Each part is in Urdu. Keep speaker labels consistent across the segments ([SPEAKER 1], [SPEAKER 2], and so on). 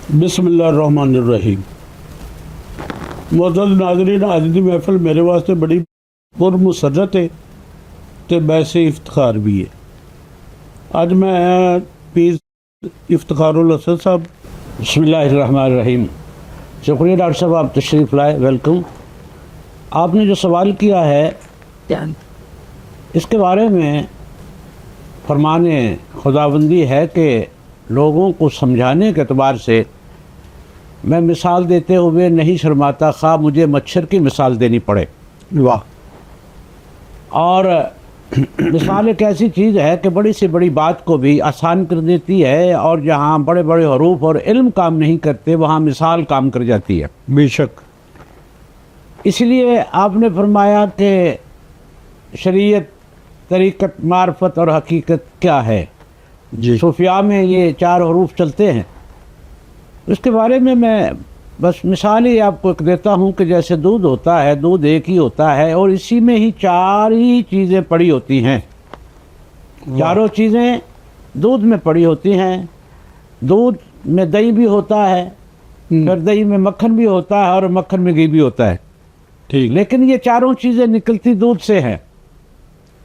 [SPEAKER 1] بسم اللہ الرحمن الرحیم۔ معزز ناظرین، آج دی محفل میرے واسطے بڑی پرمسرت ہے تے باعث افتخار بھی ہے۔ آج میں پیر افتخار الاسد صاحب۔
[SPEAKER 2] بسم اللہ الرحمن الرحیم۔ شکریہ ڈاکٹر صاحب، آپ تشریف لائے، ویلکم۔ آپ نے جو سوال کیا ہے اس کے بارے میں فرمان خداوندی ہے کہ لوگوں کو سمجھانے کے اعتبار سے میں مثال دیتے ہوئے نہیں شرماتا، خواہ مجھے مچھر کی مثال دینی پڑے۔
[SPEAKER 1] واہ۔
[SPEAKER 2] اور مثال ایک ایسی چیز ہے کہ بڑی سے بڑی بات کو بھی آسان کر دیتی ہے، اور جہاں بڑے بڑے حروف اور علم کام نہیں کرتے وہاں مثال کام کر جاتی ہے۔
[SPEAKER 1] بے شک۔
[SPEAKER 2] اس لیے آپ نے فرمایا کہ شریعت، طریقت، معرفت اور حقیقت کیا ہے۔
[SPEAKER 1] جی
[SPEAKER 2] صوفیاء میں یہ 4 حروف چلتے ہیں۔ اس کے بارے میں بس مثال ہی آپ کو ایک دیتا ہوں کہ جیسے دودھ ہوتا ہے، دودھ ایک ہی ہوتا ہے اور اسی میں ہی 4 ہی چیزیں پڑی ہوتی ہیں۔ چاروں چیزیں دودھ میں پڑی ہوتی ہیں۔ دودھ میں دہی بھی ہوتا ہے، پھر دہی میں مکھن بھی ہوتا ہے، اور مکھن میں گھی بھی ہوتا ہے۔
[SPEAKER 1] ٹھیک
[SPEAKER 2] لیکن یہ چاروں چیزیں نکلتی دودھ سے ہیں۔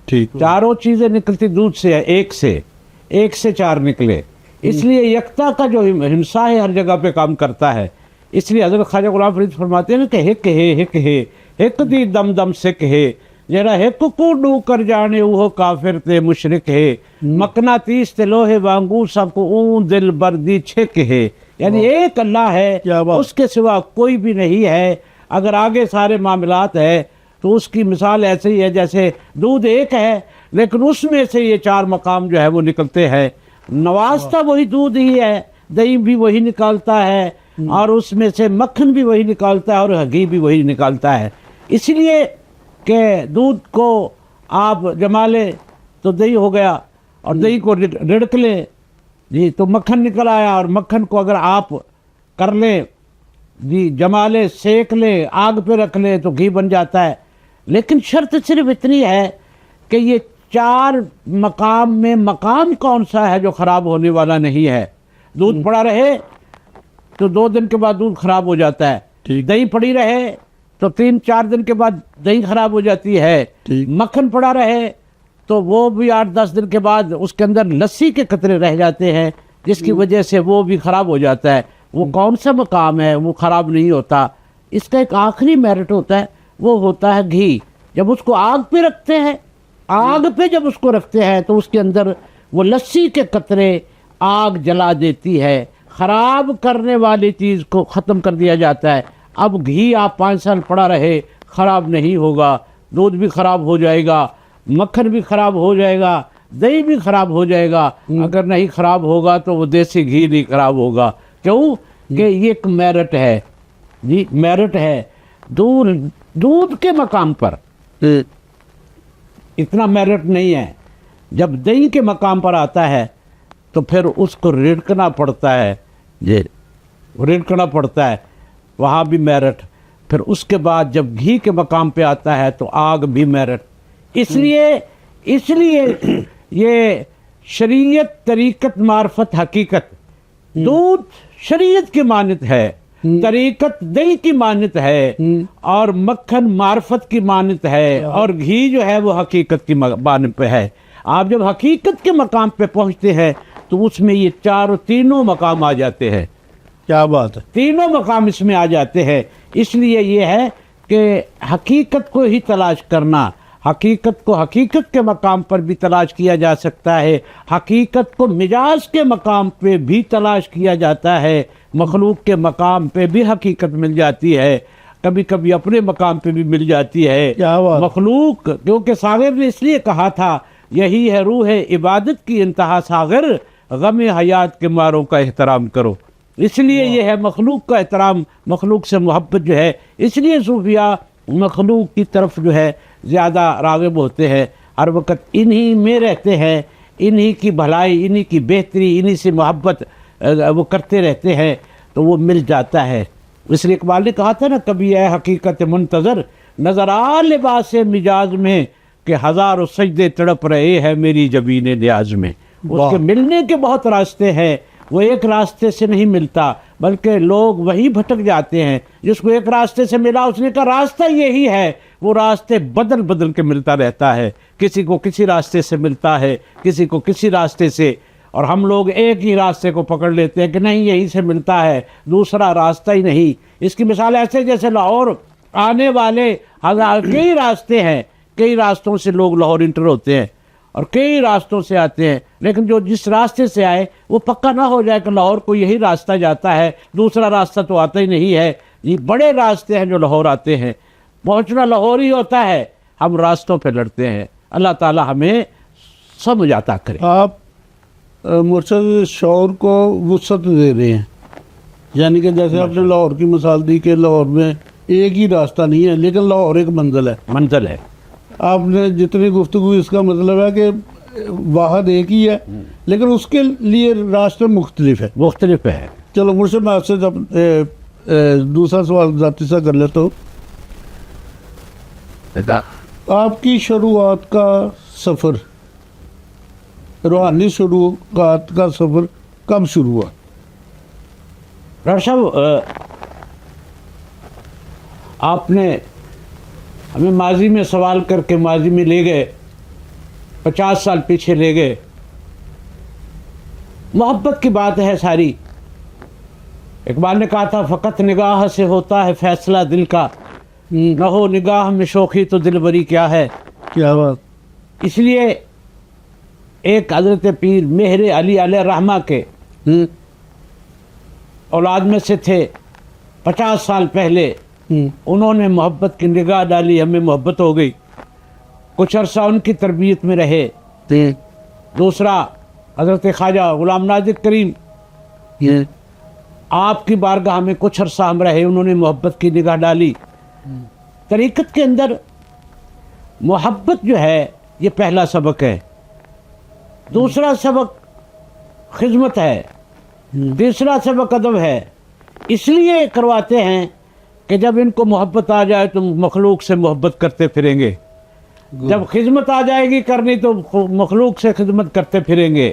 [SPEAKER 1] ٹھیک۔
[SPEAKER 2] چاروں چیزیں نکلتی دودھ سے ہے، ایک سے 4 نکلے۔ اس لیے یکتا کا جو ہمسا ہے ہر جگہ پہ کام کرتا ہے۔ اس لیے حضرت خواجہ غلام فرید فرماتے ہیں نا کہ ہک ہے ہک دی دم دم سکھ ہے، جرا ہک کو ڈو کر جانے وہ کافر تے مشرک ہے، مقناطیس تے لوہے وانگو سب کو اون دل بردی چھک ہے۔ یعنی ایک اللہ ہے، اس کے سوا کوئی بھی نہیں ہے۔ اگر آگے سارے معاملات ہے تو اس کی مثال ایسے ہی ہے جیسے دودھ ایک ہے لیکن اس میں سے یہ 4 مقام جو ہے وہ نکلتے ہیں۔ نوازتا وہی دودھ ہی ہے، دہی بھی وہی نکالتا ہے، اور اس میں سے مکھن بھی وہی نکالتا ہے، اور گھی بھی وہی نکالتا ہے۔ اس لیے کہ دودھ کو آپ جما لیں تو دہی ہو گیا، اور دہی کو رڑک لیں جی تو مکھن نکل آیا، اور مکھن کو اگر آپ کر لیں جی، جما لیں، سیک لیں، آگ پہ رکھ لیں تو گھی بن جاتا ہے۔ لیکن شرط صرف اتنی ہے کہ یہ 4 مقام میں مقام کون سا ہے جو خراب ہونے والا نہیں ہے۔ دودھ پڑا رہے تو 2 دن کے بعد دودھ خراب ہو جاتا ہے، دہی پڑی رہے تو 3-4 دن کے بعد دہی خراب ہو جاتی ہے، مکھن پڑا رہے تو وہ بھی 8-10 دن کے بعد اس کے اندر لسی کے قطرے رہ جاتے ہیں، جس کی وجہ سے وہ بھی خراب ہو جاتا ہے۔ وہ کون سا مقام ہے وہ خراب نہیں ہوتا۔ اس کا ایک آخری میرٹ ہوتا ہے، وہ ہوتا ہے گھی۔ جب اس کو آگ پہ رکھتے ہیں، آگ پہ جب اس کو رکھتے ہیں تو اس کے اندر وہ لسی کے قطرے آگ جلا دیتی ہے، خراب کرنے والی چیز کو ختم کر دیا جاتا ہے۔ اب گھی آپ 5 سال پڑا رہے خراب نہیں ہوگا، دودھ بھی خراب ہو جائے گا، مکھن بھی خراب ہو جائے گا، دہی بھی خراب ہو جائے گا۔ اگر نہیں خراب ہوگا تو وہ دیسی گھی نہیں خراب ہوگا۔ کیوں کہ یہ ایک میرٹ ہے جی، میرٹ ہے۔ دودھ کے مقام پر اتنا میرٹ نہیں ہے۔ جب دہی کے مقام پر آتا ہے تو پھر اس کو رڑکنا پڑتا ہے جی، رڑکنا پڑتا ہے، وہاں بھی میرٹ۔ پھر اس کے بعد جب گھی کے مقام پہ آتا ہے تو آگ بھی میرٹ۔ اس لیے یہ شریعت، طریقت، معرفت، حقیقت، دودھ شریعت کی مانت ہے، طریقت دہی کی مانت ہے، اور مکھن معرفت کی مانت ہے، اور گھی جو ہے وہ حقیقت کی مانت پہ ہے۔ آپ جب حقیقت کے مقام پہ پہنچتے ہیں تو اس میں یہ تینوں مقام آ جاتے ہیں۔
[SPEAKER 1] کیا بات ہے،
[SPEAKER 2] تینوں مقام اس میں آ جاتے ہیں۔ اس لیے یہ ہے کہ حقیقت کو ہی تلاش کرنا، حقیقت کو حقیقت کے مقام پر بھی تلاش کیا جا سکتا ہے، حقیقت کو مجاز کے مقام پہ بھی تلاش کیا جاتا ہے، مخلوق کے مقام پہ بھی حقیقت مل جاتی ہے، کبھی کبھی اپنے مقام پہ بھی مل جاتی ہے مخلوق۔ کیونکہ ساغر نے اس لیے کہا تھا یہی ہے روح عبادت کی انتہا ساغر، غم حیات کے ماروں کا احترام کرو۔ اس لیے یہ ہے مخلوق کا احترام، مخلوق سے محبت جو ہے۔ اس لیے صوفیاء مخلوق کی طرف جو ہے زیادہ راغب ہوتے ہیں، ہر وقت انہی میں رہتے ہیں، انہی کی بھلائی، انہی کی بہتری، انہی سے محبت وہ کرتے رہتے ہیں تو وہ مل جاتا ہے۔ اس لیے اقبال نے کہا تھا نا، کبھی اے حقیقت منتظر نظر آ لباس مجاز میں، کہ ہزاروں سجدے تڑپ رہے ہیں میری جبین نیاز میں۔ اس کے ملنے کے بہت راستے ہیں، وہ ایک راستے سے نہیں ملتا، بلکہ لوگ وہیں بھٹک جاتے ہیں۔ جس کو ایک راستے سے ملا اس نے کہا راستہ یہی ہے، وہ راستے بدل بدل کے ملتا رہتا ہے، کسی کو کسی راستے سے ملتا ہے، کسی کو کسی راستے سے، اور ہم لوگ ایک ہی راستے کو پکڑ لیتے ہیں کہ نہیں یہیں سے ملتا ہے، دوسرا راستہ ہی نہیں۔ اس کی مثال ایسے جیسے لاہور آنے والے کئی راستے ہیں، کئی راستوں سے لوگ لاہور انٹر ہوتے ہیں اور کئی راستوں سے آتے ہیں، لیکن جو جس راستے سے آئے وہ پکا نہ ہو جائے کہ لاہور کو یہی راستہ جاتا ہے، دوسرا راستہ تو آتا ہی نہیں ہے۔ یہ بڑے راستے ہیں جو لاہور آتے ہیں، پہنچنا لاہور ہی ہوتا ہے، ہم راستوں پہ لڑتے ہیں۔ اللہ تعالی ہمیں سمجھ عطا کرے۔
[SPEAKER 1] آپ مرشد شعور کو وسعت دے رہے ہیں، یعنی کہ جیسے آپ نے لاہور کی مثال دی کہ لاہور میں ایک ہی راستہ نہیں ہے لیکن لاہور ایک منزل ہے۔
[SPEAKER 2] منزل ہے۔
[SPEAKER 1] آپ نے جتنی گفتگو اس کا مطلب ہے کہ واحد ایک ہی ہے لیکن اس کے لیے راستے مختلف ہے۔
[SPEAKER 2] مختلف ہے۔
[SPEAKER 1] چلو مرشد میں آپ سے دوسرا سوال ذاتی سا کر لیتا ہوں۔ آپ کی شروعات کا سفر، روحانی شروعات کا سفر کب شروع ہوا؟
[SPEAKER 2] ڈاکٹر صاحب آپ نے ہمیں ماضی میں سوال کر کے ماضی میں لے گئے، 50 سال پیچھے لے گئے۔ محبت کی بات ہے ساری۔ اقبال نے کہا تھا فقط نگاہ سے ہوتا ہے فیصلہ دل کا، نہ ہو نگاہ میں شوخی تو دل بری کیا ہے۔
[SPEAKER 1] کیا بات!
[SPEAKER 2] اس لیے ایک حضرت پیر مہر علی علیہ رحمہ کے اولاد میں سے تھے، 50 سال پہلے انہوں نے محبت کی نگاہ ڈالی، ہمیں محبت ہو گئی، کچھ عرصہ ان کی تربیت میں رہے۔ دوسرا حضرت خواجہ غلام ناظر کریم، آپ کی بارگاہ میں کچھ عرصہ ہم رہے، انہوں نے محبت کی نگاہ ڈالی۔ طریقت کے اندر محبت جو ہے یہ پہلا سبق ہے، دوسرا سبق خدمت ہے، تیسرا سبق ادب ہے۔ اس لیے کرواتے ہیں کہ جب ان کو محبت آ جائے تو مخلوق سے محبت کرتے پھریں گے، جب خدمت آ جائے گی کرنی تو مخلوق سے خدمت کرتے پھریں گے،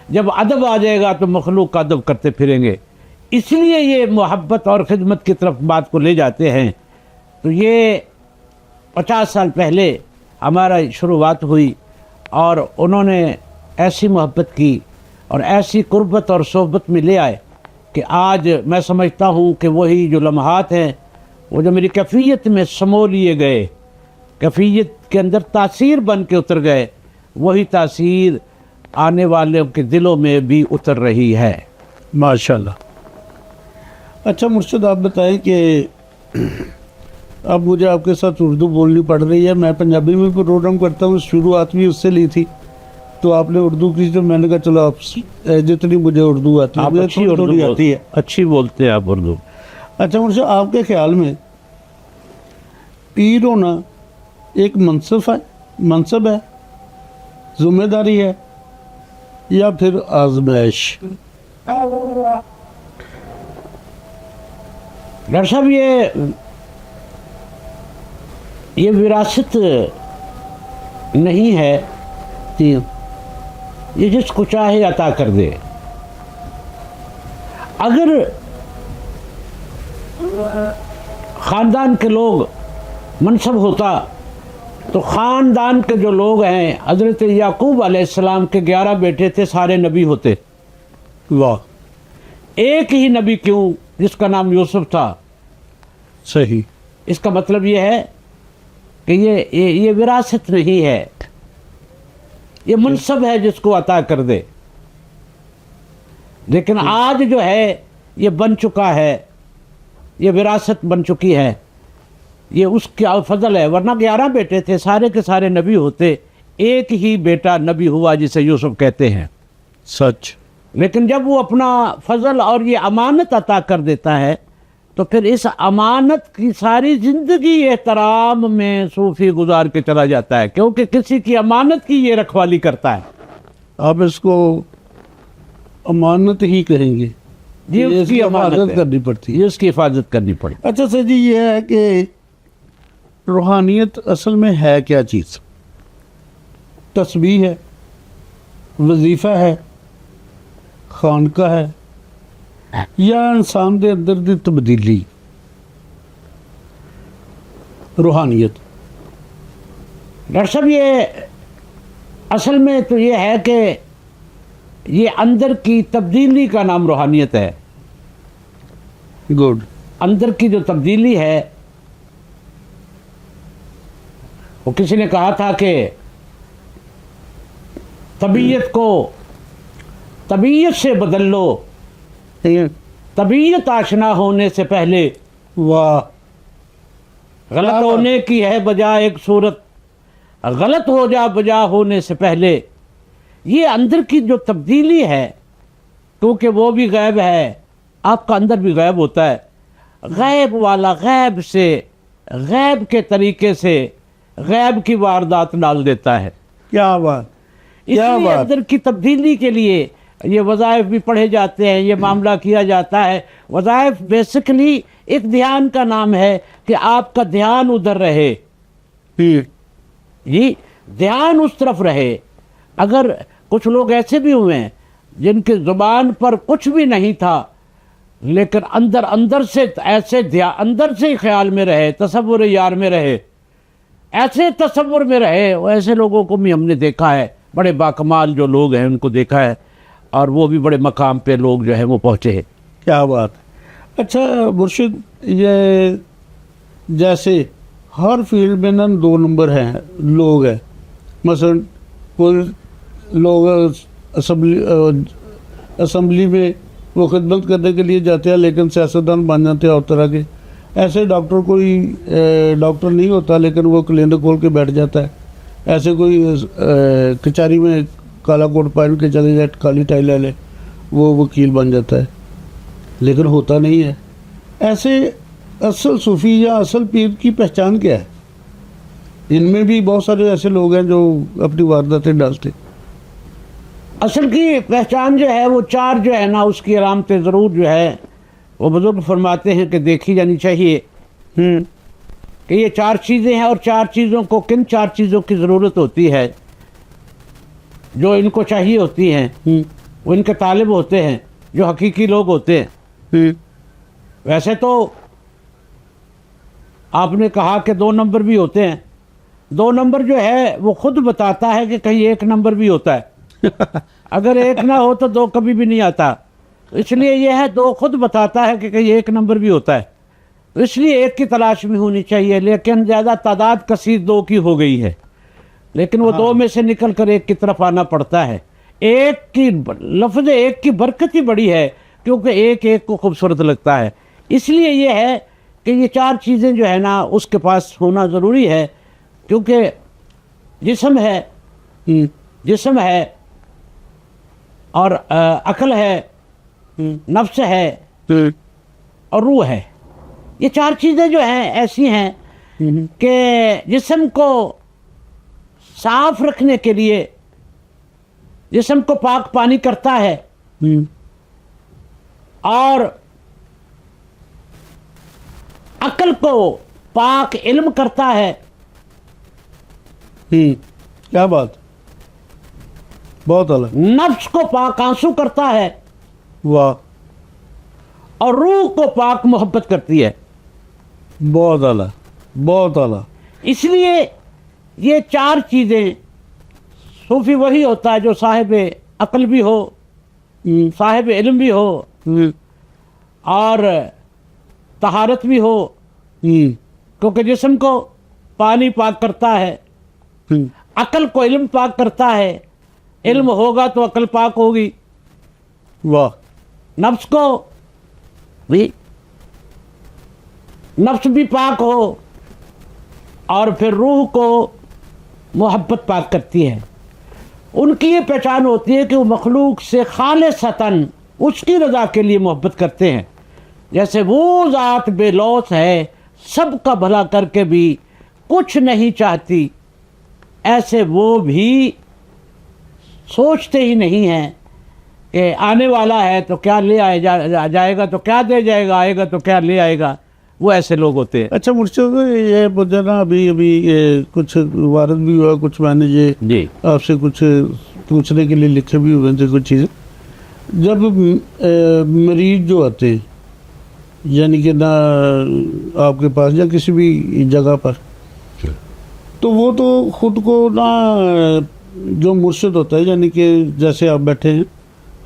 [SPEAKER 2] جب ادب آ جائے گا تو مخلوق کا ادب کرتے پھریں گے۔ اس لیے یہ محبت اور خدمت کی طرف بات کو لے جاتے ہیں۔ تو یہ 50 سال پہلے ہمارا شروعات ہوئی اور انہوں نے ایسی محبت کی اور ایسی قربت اور صحبت میں لے آئے کہ آج میں سمجھتا ہوں کہ وہی جو لمحات ہیں وہ جو میری کیفیت میں سمو لیے گئے، کیفیت کے اندر تاثیر بن کے اتر گئے، وہی تاثیر آنے والوں کے دلوں میں بھی اتر رہی ہے۔
[SPEAKER 1] ماشاءاللہ۔ اچھا مرشد آپ بتائیں کہ اب مجھے آپ کے ساتھ اردو بولنی پڑ رہی ہے، میں پنجابی میں پروگرام کرتا ہوں، شروعات بھی اس سے لی تھی، تو آپ نے اردو کی تو میں نے کہا چلو آپ جتنی مجھے اردو آتی ہے،
[SPEAKER 2] آپ
[SPEAKER 1] مجھے
[SPEAKER 2] اچھی
[SPEAKER 1] تھوڑی آتی ہے۔
[SPEAKER 2] اچھی بولتے ہیں آپ اردو۔
[SPEAKER 1] اچھا مرشد آپ کے خیال میں پیر ہونا ایک منصب ہے، ذمہ داری ہے، یا پھر آزمائش؟
[SPEAKER 2] ڈاکٹر صاحب یہ وراثت نہیں ہے، یہ جس کو چاہے عطا کر دے۔ اگر خاندان کے لوگ منصب ہوتا تو خاندان کے جو لوگ ہیں، حضرت یعقوب علیہ السلام کے 11 بیٹے تھے، سارے نبی ہوتے۔
[SPEAKER 1] واہ!
[SPEAKER 2] ایک ہی نبی کیوں جس کا نام یوسف تھا؟
[SPEAKER 1] صحیح۔
[SPEAKER 2] اس کا مطلب یہ ہے کہ یہ وراثت نہیں ہے، یہ منصب ہے جس کو عطا کر دے۔ لیکن آج جو ہے یہ بن چکا ہے، یہ وراثت بن چکی ہے، یہ اس کا فضل ہے، ورنہ 11 بیٹے تھے، سارے کے سارے نبی ہوتے، ایک ہی بیٹا نبی ہوا جسے یوسف کہتے ہیں۔
[SPEAKER 1] سچ۔
[SPEAKER 2] لیکن جب وہ اپنا فضل اور یہ امانت عطا کر دیتا ہے تو پھر اس امانت کی ساری زندگی احترام میں صوفی گزار کے چلا جاتا ہے، کیونکہ کسی کی امانت کی یہ رکھوالی کرتا ہے۔
[SPEAKER 1] آپ اس کو امانت ہی کہیں گے؟
[SPEAKER 2] جی، اس کی
[SPEAKER 1] حفاظت کرنی پڑتی ہے۔
[SPEAKER 2] یہ اس کی حفاظت کرنی پڑی۔
[SPEAKER 1] اچھا سر جی، یہ ہے کہ روحانیت اصل میں ہے کیا چیز؟ تسبیح ہے، وظیفہ ہے، خانقاہ ہے یا انسان دے اندر دی تبدیلی روحانیت؟
[SPEAKER 2] ڈاکٹر صاحب یہ اصل میں تو یہ ہے کہ یہ اندر کی تبدیلی کا نام روحانیت ہے.
[SPEAKER 1] گڈ.
[SPEAKER 2] اندر کی جو تبدیلی ہے، وہ کسی نے کہا تھا کہ طبیعت سے بدل لو، طبیعت آشنا ہونے سے پہلے.
[SPEAKER 1] واہ.
[SPEAKER 2] غلط ہونے کی ہے بجائے ایک صورت، غلط ہو جا بجا ہونے سے پہلے. یہ اندر کی جو تبدیلی ہے، کیونکہ وہ بھی غیب ہے، آپ کا اندر بھی غیب ہوتا ہے. غیب والا غیب سے، غیب کے طریقے سے غیب کی واردات ڈال دیتا ہے.
[SPEAKER 1] کیا بات.
[SPEAKER 2] اس لیے اندر کی تبدیلی کے لیے یہ وظائف بھی پڑھے جاتے ہیں، یہ معاملہ کیا جاتا ہے. وظائف بیسکلی ایک دھیان کا نام ہے کہ آپ کا دھیان ادھر رہے، جی دھیان اس طرف رہے. اگر کچھ لوگ ایسے بھی ہوئے ہیں جن کے زبان پر کچھ بھی نہیں تھا، لیکن اندر سے ایسے اندر سے ہی خیال میں رہے، تصور یار میں رہے، ایسے تصور میں رہے. ایسے لوگوں کو بھی ہم نے دیکھا ہے، بڑے باکمال جو لوگ ہیں ان کو دیکھا ہے، اور وہ بھی بڑے مقام پہ لوگ جو ہیں وہ پہنچے ہیں.
[SPEAKER 1] کیا بات. اچھا مرشد، یہ جیسے ہر فیلڈ میں نا 2 نمبر ہیں لوگ ہیں. مثلا کوئی لوگ اسمبلی میں وہ خدمت کرنے کے لیے جاتے ہیں لیکن سیاستدان بن جاتے ہیں اور طرح کے. ایسے ڈاکٹر کوئی ڈاکٹر نہیں ہوتا لیکن وہ کلینک کھول کے بیٹھ جاتا ہے. ایسے کوئی کچہری میں کالا کوٹ پہن کے چلے جائے، کالی ٹائی لے لے، وہ وکیل بن جاتا ہے، لیکن ہوتا نہیں ہے. ایسے اصل صوفی یا اصل پیر کی پہچان کیا ہے؟ ان میں بھی بہت سارے ایسے لوگ ہیں جو اپنی وارداتیں ڈالتے.
[SPEAKER 2] اصل کی پہچان جو ہے وہ 4 جو ہے نا، اس کی علامتیں ضرور جو ہے وہ بزرگ فرماتے ہیں کہ دیکھی جانی چاہیے کہ یہ 4 چیزیں ہیں. اور 4 چیزوں کو، کن 4 چیزوں کی ضرورت ہوتی ہے جو ان کو چاہیے ہوتی ہیں؟ وہ ان کے طالب ہوتے ہیں جو حقیقی لوگ ہوتے ہیں. ویسے تو آپ نے کہا کہ 2 نمبر بھی ہوتے ہیں. 2 نمبر جو ہے وہ خود بتاتا ہے کہ کہیں 1 نمبر بھی ہوتا ہے. اگر 1 نہ ہو تو 2 کبھی بھی نہیں آتا. اس لیے یہ ہے 2 خود بتاتا ہے کہ کہیں 1 نمبر بھی ہوتا ہے. تو اس لیے 1 کی تلاش میں ہونی چاہیے. لیکن زیادہ تعداد کثیر 2 کی ہو گئی ہے، لیکن وہ 2 میں سے نکل کر 1 کی طرف آنا پڑتا ہے. 1 کی لفظ 1 کی برکت ہی بڑی ہے، کیونکہ 1 کو خوبصورت لگتا ہے. اس لیے یہ ہے کہ یہ 4 چیزیں جو ہے نا اس کے پاس ہونا ضروری ہے. کیونکہ جسم ہے اور عقل ہے، نفس ہے اور روح ہے. یہ 4 چیزیں جو ہیں ایسی ہیں کہ جسم کو صاف رکھنے کے لیے جسم کو پاک پانی کرتا ہے، اور عقل کو پاک علم کرتا ہے.
[SPEAKER 1] کیا بات. بہت الگ.
[SPEAKER 2] نفس کو پاک آنسو کرتا ہے.
[SPEAKER 1] واہ.
[SPEAKER 2] اور روح کو پاک محبت کرتی ہے.
[SPEAKER 1] بہت اعلیٰ، بہت اعلیٰ.
[SPEAKER 2] اس لیے یہ 4 چیزیں، صوفی وہی ہوتا ہے جو صاحب عقل بھی ہو، صاحب علم بھی ہو، اور طہارت بھی ہو. کیونکہ جسم کو پانی پاک کرتا ہے، عقل کو علم پاک کرتا ہے. علم ہوگا تو عقل پاک ہوگی.
[SPEAKER 1] واہ.
[SPEAKER 2] نفس کو بھی، نفس بھی پاک ہو، اور پھر روح کو محبت پاک کرتی ہے. ان کی یہ پہچان ہوتی ہے کہ وہ مخلوق سے خالصتاً اس کی رضا کے لیے محبت کرتے ہیں. جیسے وہ ذات بے لوث ہے، سب کا بھلا کر کے بھی کچھ نہیں چاہتی، ایسے وہ بھی سوچتے ہی نہیں ہیں کہ آنے والا ہے تو کیا لے جائے گا، تو کیا دے جائے گا، آئے گا تو کیا لے آئے گا. وہ ایسے لوگ ہوتے ہیں.
[SPEAKER 1] اچھا مرشد، یہ مجھے نا ابھی یہ کچھ وارد بھی ہوا، کچھ میں نے یہ
[SPEAKER 2] جی
[SPEAKER 1] آپ سے کچھ پوچھنے کے لیے لکھے بھی ہوئے تھے کچھ چیزیں. جب مریض جو آتے ہیں یعنی کہ نہ آپ کے پاس یا کسی بھی جگہ پر تو وہ تو خود کو نہ جو مرشد ہوتا ہے یعنی کہ جیسے آپ بیٹھے ہیں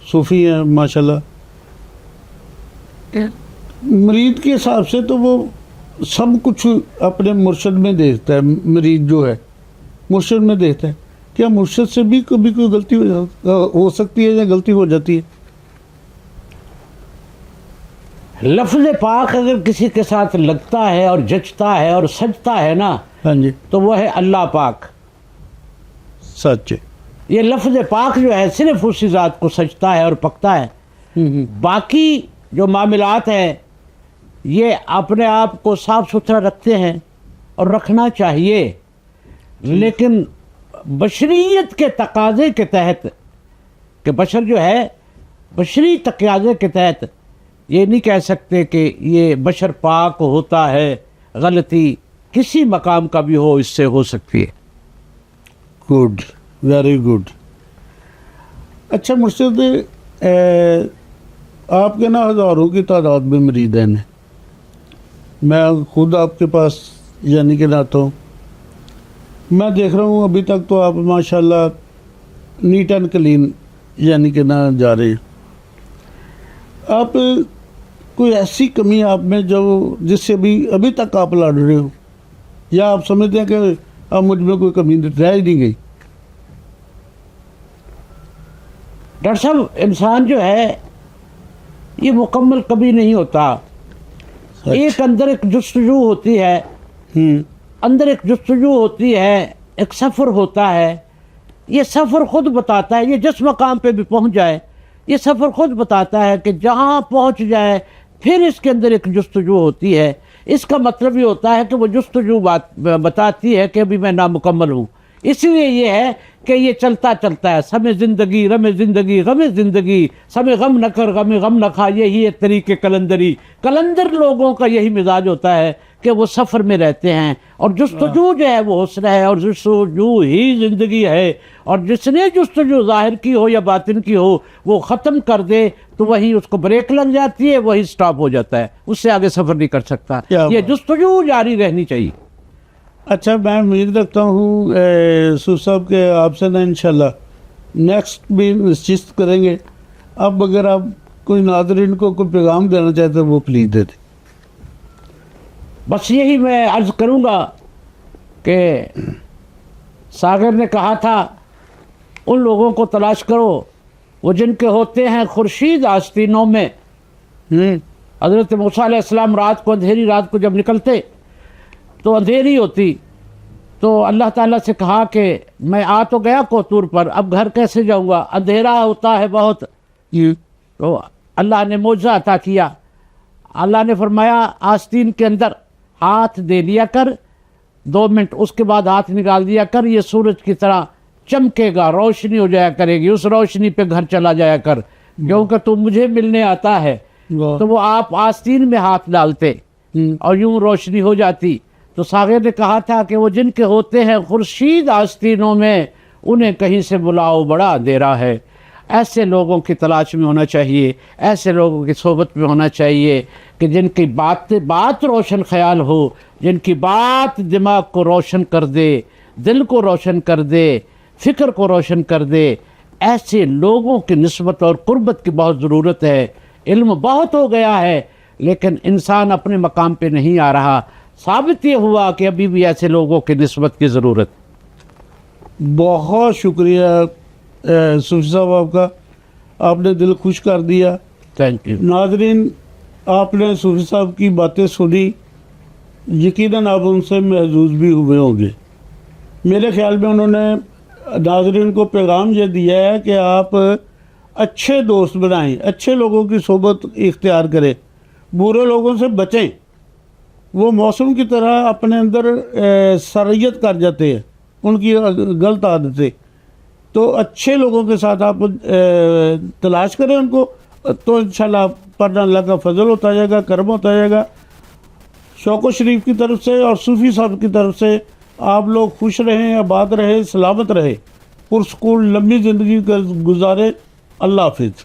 [SPEAKER 1] صوفی ہیں ماشاءاللہ مریض کے حساب سے تو وہ سب کچھ اپنے مرشد میں دیکھتا ہے مریض جو ہے مرشد میں دیکھتا ہے کیا مرشد سے بھی کبھی کوئی غلطی ہو سکتی ہے یا غلطی ہو جاتی ہے
[SPEAKER 2] لفظ پاک اگر کسی کے ساتھ لگتا ہے اور جچتا ہے اور سجتا ہے نا
[SPEAKER 1] ہاں جی
[SPEAKER 2] تو وہ ہے اللہ پاک
[SPEAKER 1] سچ ہے
[SPEAKER 2] یہ لفظ پاک جو ہے صرف اسی ذات کو سجتا ہے اور پکتا ہے باقی جو معاملات ہیں یہ اپنے آپ کو صاف ستھرا رکھتے ہیں اور رکھنا چاہیے لیکن بشریت کے تقاضے کے تحت کہ بشر جو ہے بشری تقاضے کے تحت یہ نہیں کہہ سکتے کہ یہ بشر پاک ہوتا ہے غلطی کسی مقام کا بھی ہو اس سے ہو سکتی ہے
[SPEAKER 1] گڈ ویری گڈ اچھا مرشد آپ کے نا ہزاروں کی تعداد میں مریدین ہیں میں خود آپ کے پاس یعنی کہ آتا ہوں میں دیکھ رہا ہوں ابھی تک تو آپ ماشاءاللہ نیٹ اینڈ کلین یعنی کہ نہ جا رہے ہیں آپ کوئی ایسی کمی آپ میں جو جس سے ابھی تک آپ لڑ رہے ہو یا آپ سمجھتے ہیں کہ اب مجھ میں کوئی کمی رہ ہی نہیں گئی
[SPEAKER 2] ڈاکٹر صاحب انسان جو ہے یہ مکمل کبھی نہیں ہوتا ایک اندر ایک جستجو ہوتی ہے اندر ایک جستجو ہوتی ہے ایک سفر ہوتا ہے یہ سفر خود بتاتا ہے یہ جس مقام پہ بھی پہنچ جائے یہ سفر خود بتاتا ہے کہ جہاں پہنچ جائے پھر اس کے اندر ایک جستجو ہوتی ہے اس کا مطلب یہ ہوتا ہے کہ وہ جستجو بتاتی ہے کہ ابھی میں نامکمل ہوں اس لیے یہ ہے کہ یہ چلتا چلتا ہے سمے زندگی رمے زندگی غم زندگی سمے غم نہ کر غم نہ کھا یہی ہے طریق کلندری کلندر لوگوں کا یہی مزاج ہوتا ہے کہ وہ سفر میں رہتے ہیں اور جستجو جو ہے وہ حسن ہے اور جستجو ہی زندگی ہے اور جس نے جستجو ظاہر کی ہو یا باطن کی ہو وہ ختم کر دے تو وہی اس کو بریک لگ جاتی ہے وہی سٹاپ ہو جاتا ہے اس سے آگے سفر نہیں کر سکتا یہ جستجو جاری رہنی چاہیے
[SPEAKER 1] اچھا میں امید رکھتا ہوں سور صاحب کے آپ سے نا انشاءاللہ نیکسٹ بھی نشست کریں گے اب اگر آپ کوئی ناظرین کو کوئی پیغام دینا چاہتے ہیں وہ پلیز دے دیں
[SPEAKER 2] بس یہی میں عرض کروں گا کہ ساگر نے کہا تھا ان لوگوں کو تلاش کرو وہ جن کے ہوتے ہیں خورشید آستینوں میں حضرت موسیٰ علیہ السلام رات کو اندھیری رات کو جب نکلتے تو اندھیری ہوتی تو اللہ تعالیٰ سے کہا کہ میں آ تو گیا کوتور پر اب گھر کیسے جاؤں گا اندھیرا ہوتا ہے بہت تو اللہ نے معجزہ عطا کیا اللہ نے فرمایا آستین کے اندر ہاتھ دے لیا کر 2 منٹ اس کے بعد ہاتھ نکال دیا کر یہ سورج کی طرح چمکے گا روشنی ہو جایا کرے گی اس روشنی پہ گھر چلا جایا کر کیونکہ تو مجھے ملنے آتا ہے تو وہ آپ آستین میں ہاتھ ڈالتے اور یوں روشنی ہو جاتی تو ساغر نے کہا تھا کہ وہ جن کے ہوتے ہیں خورشید آستینوں میں انہیں کہیں سے بلاؤ بڑا اندھیرا ہے ایسے لوگوں کی تلاش میں ہونا چاہیے ایسے لوگوں کی صحبت میں ہونا چاہیے کہ جن کی بات روشن خیال ہو جن کی بات دماغ کو روشن کر دے دل کو روشن کر دے فکر کو روشن کر دے ایسے لوگوں کی نسبت اور قربت کی بہت ضرورت ہے علم بہت ہو گیا ہے لیکن انسان اپنے مقام پہ نہیں آ رہا ثابت یہ ہوا کہ ابھی بھی ایسے لوگوں کی نسبت کی ضرورت
[SPEAKER 1] بہت شکریہ صوفی صاحب آپ کا آپ نے دل خوش کر دیا
[SPEAKER 2] تھینک یو
[SPEAKER 1] ناظرین آپ نے صوفی صاحب کی باتیں سنی یقیناً آپ ان سے محظوظ بھی ہوئے ہوں گے میرے خیال میں انہوں نے ناظرین کو پیغام یہ دیا ہے کہ آپ اچھے دوست بنائیں اچھے لوگوں کی صحبت اختیار کریں برے لوگوں سے بچیں وہ موسم کی طرح اپنے اندر سرایت کر جاتے ہیں ان کی غلط عادتیں تو اچھے لوگوں کے ساتھ آپ تلاش کریں ان کو تو انشاءاللہ پر اللہ کا فضل ہوتا جائے گا کرم ہوتا جائے گا شوق و شریف کی طرف سے اور صوفی صاحب کی طرف سے آپ لوگ خوش رہیں آباد رہیں سلامت رہیں پرسکون لمبی زندگی گزارے اللہ حافظ